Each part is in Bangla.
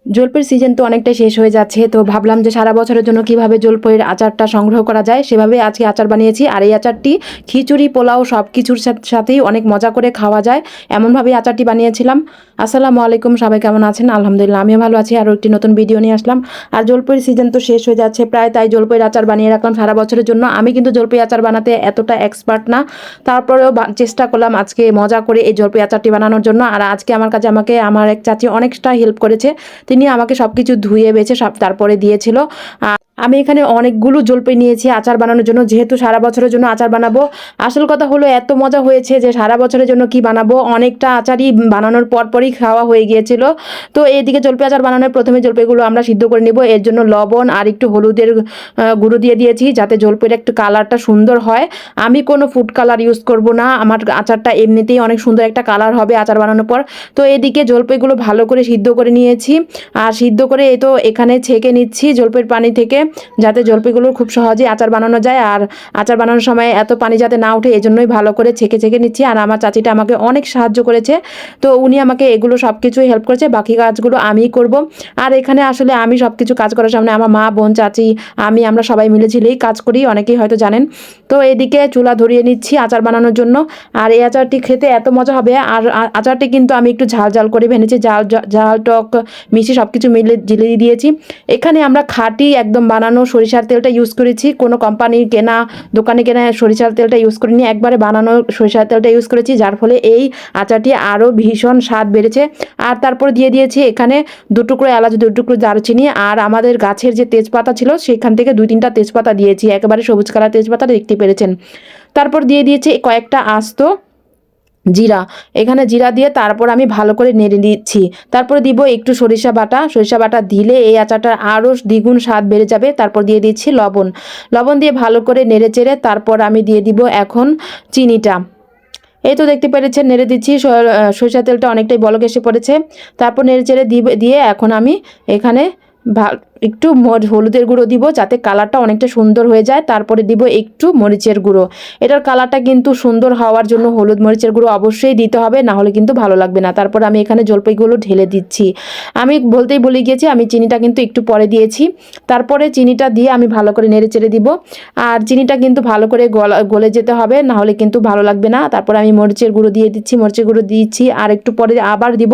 জলপাইয়ের সিজন তো অনেকটাই শেষ হয়ে যাচ্ছে, তো ভাবলাম যে সারা বছরের জন্য কিভাবে জলপাইয়ের আচারটা সংগ্রহ করা যায় সেভাবে আজকে আচার বানিয়েছি। আর এই আচারটি খিচুড়ি, পোলাও সব কিছুর সাথেই অনেক মজা করে খাওয়া যায়, এমনভাবেই আচারটি বানিয়েছিলাম। আসসালামু আলাইকুম, সবাই কেমন আছেন? আলহামদুলিল্লাহ আমিও ভালো আছি। আরও একটি নতুন ভিডিও নিয়ে আসলাম। আর জলপাইয়ের সিজন তো শেষ হয়ে যাচ্ছে প্রায়, তাই জলপাইয়ের আচার বানিয়ে রাখলাম সারা বছরের জন্য। আমি কিন্তু জলপাই আচার বানাতে এতটা এক্সপার্ট না, তারপরেও চেষ্টা করলাম আজকে মজা করে এই জলপাই আচারটি বানানোর জন্য। আর আজকে আমার কাছে আমাকে আমার এক চাচি অনেকটা হেল্প করেছে, তিনি আমাকে সব কিছু ধুয়ে বেছে সব তারপরে দিয়েছিল। আমি এখানে অনেকগুলো জলপাই নিয়েছি আচার বানানোর জন্য, যেহেতু সারা বছরের জন্য আচার বানাবো। আসল কথা হলো এত মজা হয়েছে যে সারা বছরের জন্য কি বানাবো, অনেকটা আচারই বানানোর পরপরই খাওয়া হয়ে গিয়েছিল। তো এইদিকে জলপাই আচার বানানোর প্রথমে জলপাইগুলো আমরা সিদ্ধ করে নিব। এর জন্য লবণ আর একটু হলুদের গুঁড়ো দিয়ে দিয়েছি, যাতে জলপাইয়ের একটু কালারটা সুন্দর হয়। আমি কোনো ফুড কালার ইউজ করব না, আমার আচারটা এমনিতেই অনেক সুন্দর একটা কালার হবে আচার বানানোর পর। তো এদিকে জলপাইগুলো ভালো করে সিদ্ধ করে নিয়েছি, আর সিদ্ধ করে এই তো এখানে ছেঁকে নিচ্ছি জলপাইয়ের পানি থেকে, যাতে জলপাইগুলো খুব সহজে আচার বানানো যায়। আর আচার বানানোর সময় এত পানি যাতে না ওঠে এজন্যই ভালো করে ছেঁকে ছেঁকে নিচ্ছি। আর আমার চাচিটা আমাকে অনেক সাহায্য করেছে, তো উনি আমাকে এগুলো সব কিছুই হেল্প করেছে, বাকি কাজগুলো আমিই করব। আর এখানে আসলে আমি সব কিছু কাজ করার সামনে আমার মা, বোন, চাচি, আমরা সবাই মিলেছিলেই কাজ করি, অনেকেই হয়তো জানেন। তো এদিকে চুলা ধরিয়ে নিচ্ছি আচার বানানোর জন্য। আর এই আচারটি খেতে এত মজা হবে। আর আচারটি কিন্তু আমি একটু ঝাল ঝাল করে ভেনেছি, ঝাল টক মিষ্টি সব কিছু মিলে জিলিয়ে দিয়েছি। এখানে আমরা খাঁটি একদম বানানো সরিষার তেলটা ইউজ করেছি, কোনো কোম্পানির কেনা, দোকানে কেনা সরিষার তেলটা ইউজ করিনি, একবারে বানানো সরিষার তেলটা ইউজ করেছি, যার ফলে এই আচারটি আরও ভীষণ স্বাদ বেড়েছে। আর তারপর দিয়ে দিয়েছি এখানে 2 টুকরো এলাচ, 2 টুকরো দারচিনি, আর আমাদের গাছের যে তেজপাতা ছিল সেখান থেকে 2-3টা তেজপাতা দিয়েছি, একেবারে সবুজ কালার তেজপাতা দেখতে পেরেছেন। তারপর দিয়ে দিয়েছি কয়েকটা আস্ত জিরা, এখানে জিরা দিয়ে তারপর আমি ভালো করে নেড়ে দিচ্ছি। তারপর দিব একটু সরিষা বাটা দিলে এই আচারটা আরও দ্বিগুণ স্বাদ বেড়ে যাবে। তারপর দিয়ে দিচ্ছি লবণ দিয়ে ভালো করে নেড়ে চেড়ে তারপর আমি দিয়ে দিব এখন চিনিটা। এই তো দেখতে পেরেছেন নেড়ে দিচ্ছি, সরিষা তেলটা অনেকটাই বলক এসে পড়েছে। তারপর নেড়ে চেড়ে দিয়ে এখন আমি এখানে একটু হলুদের গুঁড়ো দিব, যাতে কালারটা অনেকটা সুন্দর হয়ে যায়। তারপরে দিব একটু মরিচের গুঁড়ো, এটার কালারটা কিন্তু সুন্দর হওয়ার জন্য হলুদ মরিচের গুঁড়ো অবশ্যই দিতে হবে, না হলে কিন্তু ভালো লাগবে না। তারপর আমি এখানে জলপাইগুলো ঢেলে দিচ্ছি। আমি বলতেই ভুলে গিয়েছি, আমি চিনিটা কিন্তু একটু পরে দিয়েছি। তারপরে চিনিটা দিয়ে আমি ভালো করে নেড়ে চেড়ে দিব। আর চিনিটা কিন্তু ভালো করে গলে যেতে হবে, না হলে কিন্তু ভালো লাগবে না। তারপর আমি মরিচের গুঁড়ো দিয়ে দিচ্ছি, আর একটু পরে আবার দিব,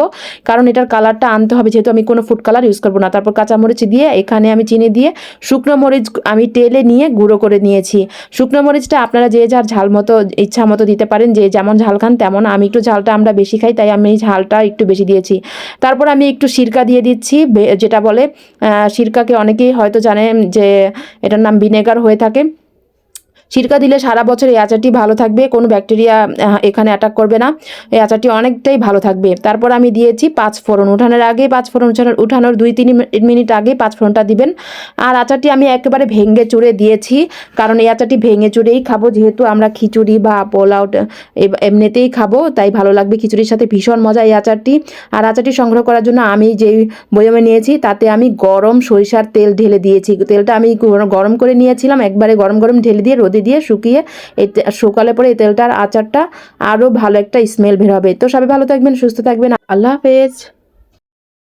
কারণ এটার কালারটা আনতে হবে, যেহেতু আমি কোনো ফুড কালার ইউজ করবো না। তারপর কাঁচামরিচ দিয়ে এখানে আমি চিনি দিয়ে শুকনো মরিচ আমি টেলে নিয়ে গুঁড়ো করে নিয়েছি। শুকনো মরিচটা আপনারা যে যার ঝাল মতো ইচ্ছা মতো দিতে পারেন, যে যেমন ঝাল খান তেমন। আমি একটু ঝালটা আমরা বেশি খাই, তাই আমি ঝালটা একটু বেশি দিয়েছি। তারপর আমি একটু সিরকা দিয়ে দিচ্ছি, যেটা বলে সিরকাকে অনেকেই হয়তো জানেন যে এটার নাম ভিনেগার হয়ে থাকে। সিরকা দিলে সারা বছর এই আচারটি ভালো থাকবে, কোনো ব্যাকটেরিয়া এখানে অ্যাটাক করবে না, এই আচারটি অনেকটাই ভালো থাকবে। তারপর আমি দিয়েছি 5 ফোড়ন, উঠানোর আগে 5 ফোড়ন, উঠানোর 2-3 মিনিট আগে 5 ফোড়নটা দিবেন। আর আচারটি আমি একেবারে ভেঙে চুড়ে দিয়েছি, কারণ এই আচারটি ভেঙে চুড়েই খাবো, যেহেতু আমরা খিচুড়ি বা পোলাও এমনিতেই খাবো, তাই ভালো লাগবে খিচুড়ির সাথে, ভীষণ মজা এই আচারটি। আর আচারটি সংগ্রহ করার জন্য আমি যেই বয়মে নিয়েছি তাতে আমি গরম সরিষার তেল ঢেলে দিয়েছি। তেলটা আমি গরম করে নিয়েছিলাম, একবারে গরম ঢেলে দিয়ে রোদে দিয়ে শুকিয়ে শুকালে পরে এই তেলটার আচারটা আরও ভালো একটা স্মেল বের হবে। তো সবাই ভালো থাকবেন, সুস্থ থাকবেন, আল্লাহ হাফেজ।